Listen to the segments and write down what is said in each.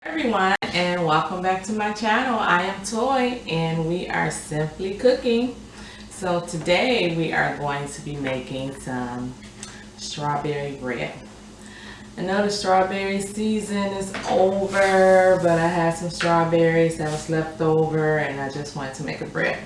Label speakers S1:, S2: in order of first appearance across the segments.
S1: Everyone, and welcome back to my channel. I am Toy and we are simply cooking. So today we are going to be making some strawberry bread. I know the strawberry season is over, but I had some strawberries that was left over and I just wanted to make a bread.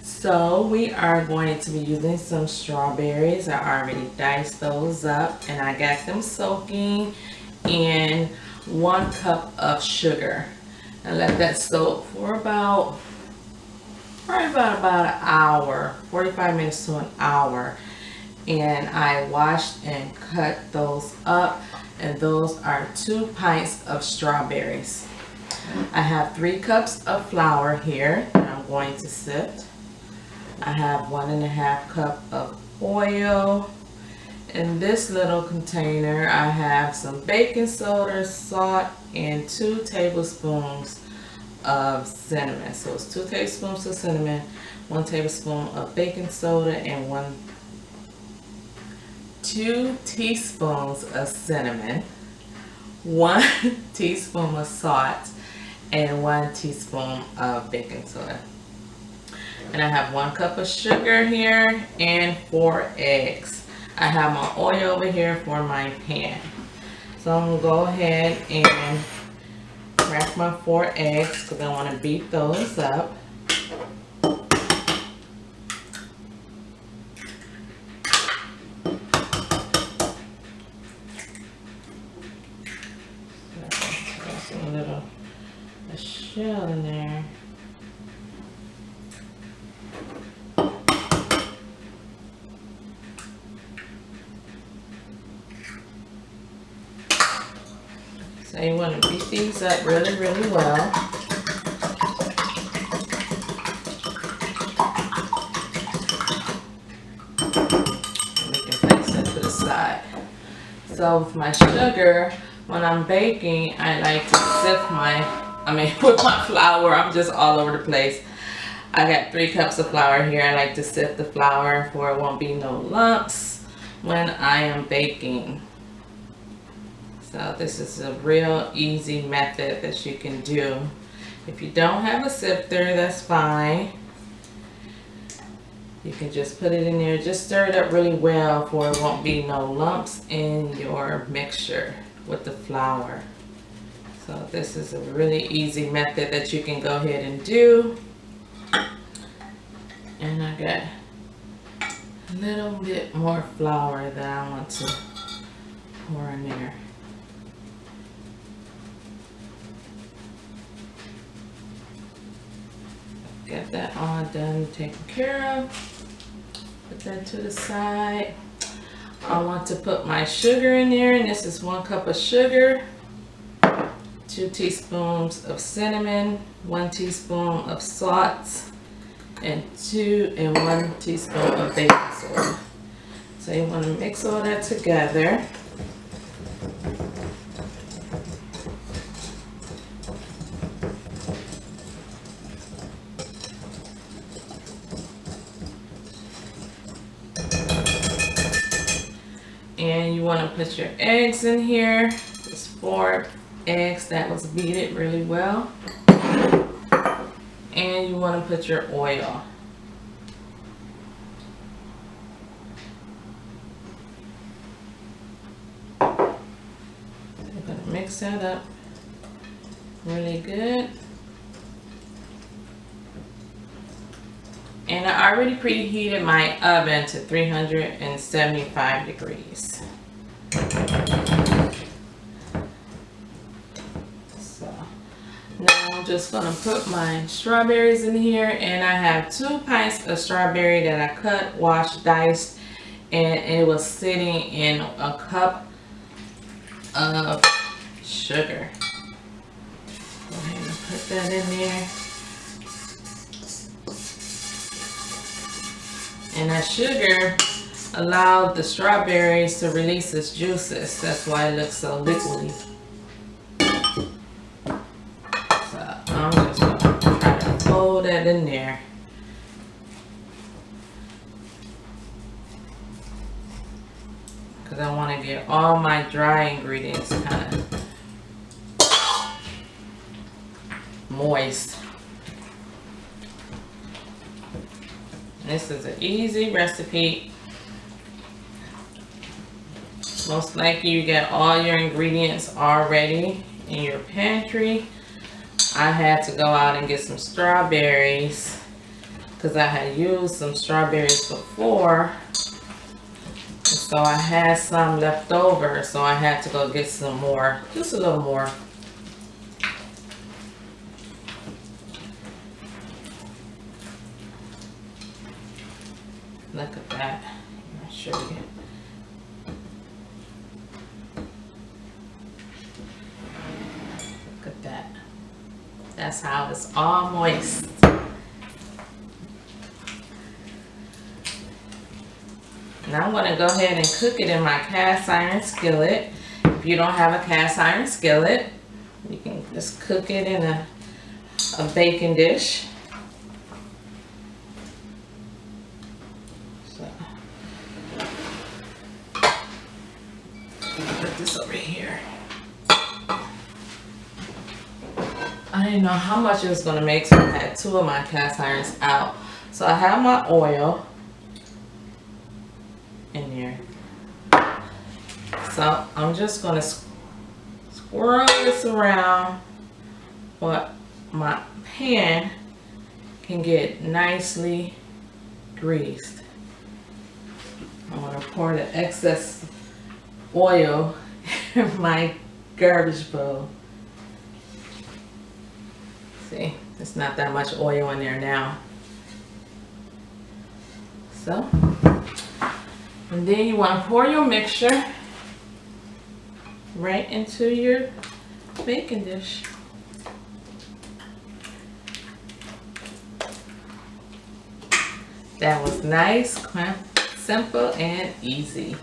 S1: So we are going to be using some strawberries. I already diced those up and I got them soaking in 1 cup of sugar. And let that soak for probably about an hour, 45 minutes to an hour. And I washed and cut those up, and those are 2 pints of strawberries. I have 3 cups of flour here that I'm going to sift. I have 1.5 cup of oil. In this little container, I have some baking soda, salt, and 2 tablespoons of cinnamon. So it's 2 tablespoons of cinnamon, 1 tablespoon of baking soda, and 2 teaspoons of cinnamon, 1 teaspoon of salt, and 1 teaspoon of baking soda. And I have 1 cup of sugar here and 4 eggs. I have my oil over here for my pan. So I'm going to go ahead and crack my 4 eggs because I want to beat those up. There's a little shell in there. So you want to beat these up really, really well. We can place that to the side. So with my sugar, when I'm baking, I like to sift with my flour. I'm just all over the place. I got 3 cups of flour here. I like to sift the flour for it won't be no lumps when I am baking. So this is a real easy method that you can do. If you don't have a sifter, that's fine. You can just put it in there. Just stir it up really well for it won't be no lumps in your mixture with the flour. So this is a really easy method that you can go ahead and do. And I got a little bit more flour that I want to pour in there. Get that all done, taken care of. Put that to the side. I want to put my sugar in there, and this is 1 cup of sugar, 2 teaspoons of cinnamon, 1 teaspoon of salt, and 1 teaspoon of baking soda. So you want to mix all that together. And you want to put your eggs in here. There's 4 eggs that was beaten really well. And you want to put your oil. You're going to mix that up really good. And I already preheated my oven to 375 degrees. So now I'm just going to put my strawberries in here, and I have 2 pints of strawberry that I cut, washed, diced, and it was sitting in a cup of sugar. Go ahead and put that in there. And that sugar allowed the strawberries to release its juices. That's why it looks so liquidy. So I'm just going to try to fold that in there. Because I want to get all my dry ingredients kind of moist. This is an easy recipe. Most likely you get all your ingredients already in your pantry. I had to go out and get some strawberries because I had used some strawberries before. So I had some left over, so I had to go get some more, just a little more. Look at that. I'll show you. Look at that. That's how it's all moist. Now I'm going to go ahead and cook it in my cast iron skillet. If you don't have a cast iron skillet, you can just cook it in a baking dish. So, put this over here. I didn't know how much it was going to make, so I had 2 of my cast irons out. So I have my oil in here. So I'm just going to swirl this around, but my pan can get nicely greased. I'm going to pour the excess oil in my garbage bowl. See, there's not that much oil in there now. So, and then you want to pour your mixture right into your baking dish. That was nice, simple, and easy.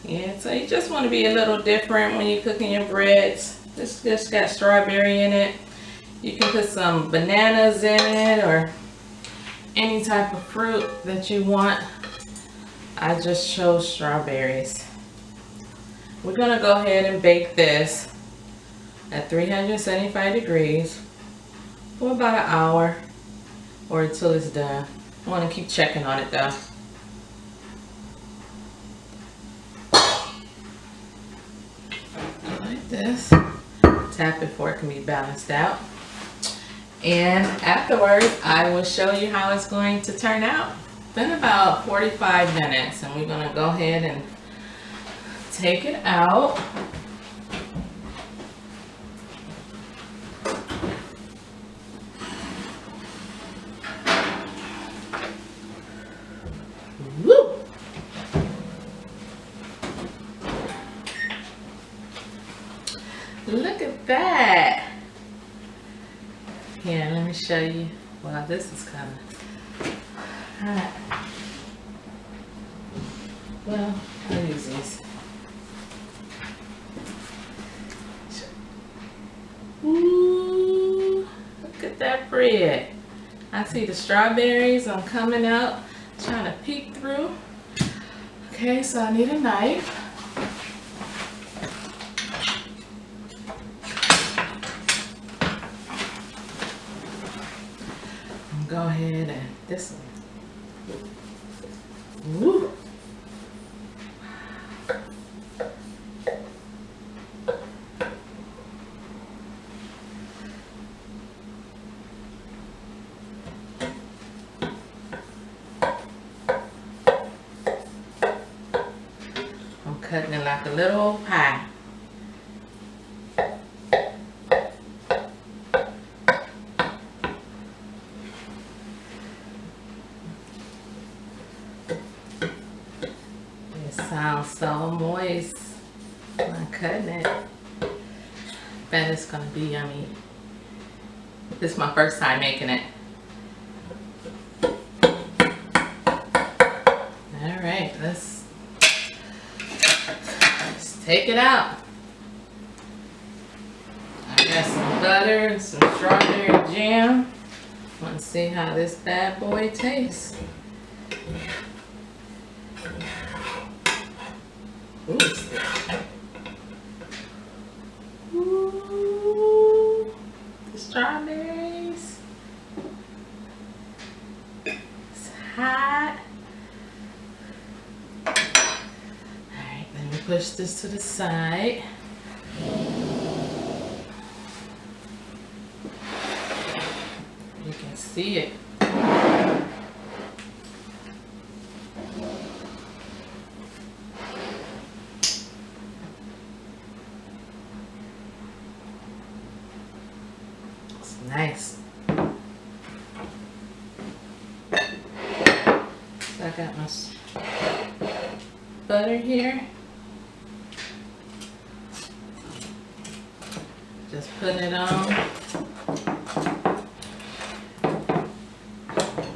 S1: Yeah, so you just want to be a little different when you're cooking your breads. This just got strawberry in it. You can put some bananas in it or any type of fruit that you want. I just chose strawberries. We're going to go ahead and bake this at 375 degrees for about an hour or until it's done. I want to keep checking on it though. Like this. Tap it for it can be balanced out. And afterwards, I will show you how it's going to turn out. It's been about 45 minutes and we're going to go ahead and take it out. Woo! Look at that. Here, let me show you. Wow, this is kind of hot. Well, I'll use these. Ooh, look at that bread. I see the strawberries. I'm coming out, trying to peek through. Okay, so I need a knife. Go ahead and this one. Woo. I'm cutting it like a little old pie. Sounds so moist when I'm cutting it. Bet it's gonna be yummy. This is my first time making it. Alright, let's take it out. I got some butter and some strawberry jam. Want to see how this bad boy tastes. push this to the side. You can see it. It's nice. So I got my butter here. Just putting it on.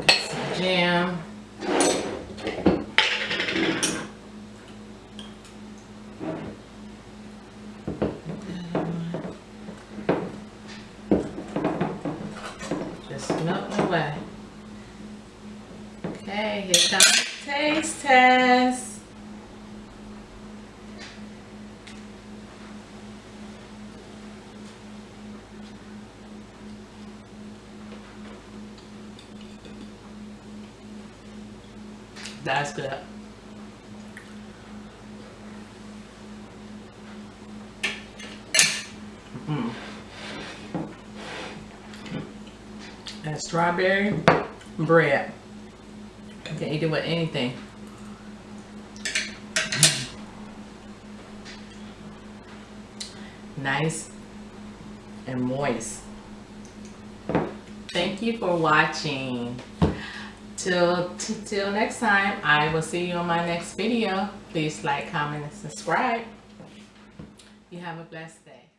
S1: Some jam. Just melting away. Okay, here comes the taste test. That's good. And strawberry bread. You can eat it with anything. Nice and moist. Thank you for watching. Till next time, I will see you on my next video. Please like, comment, and subscribe. You have a blessed day.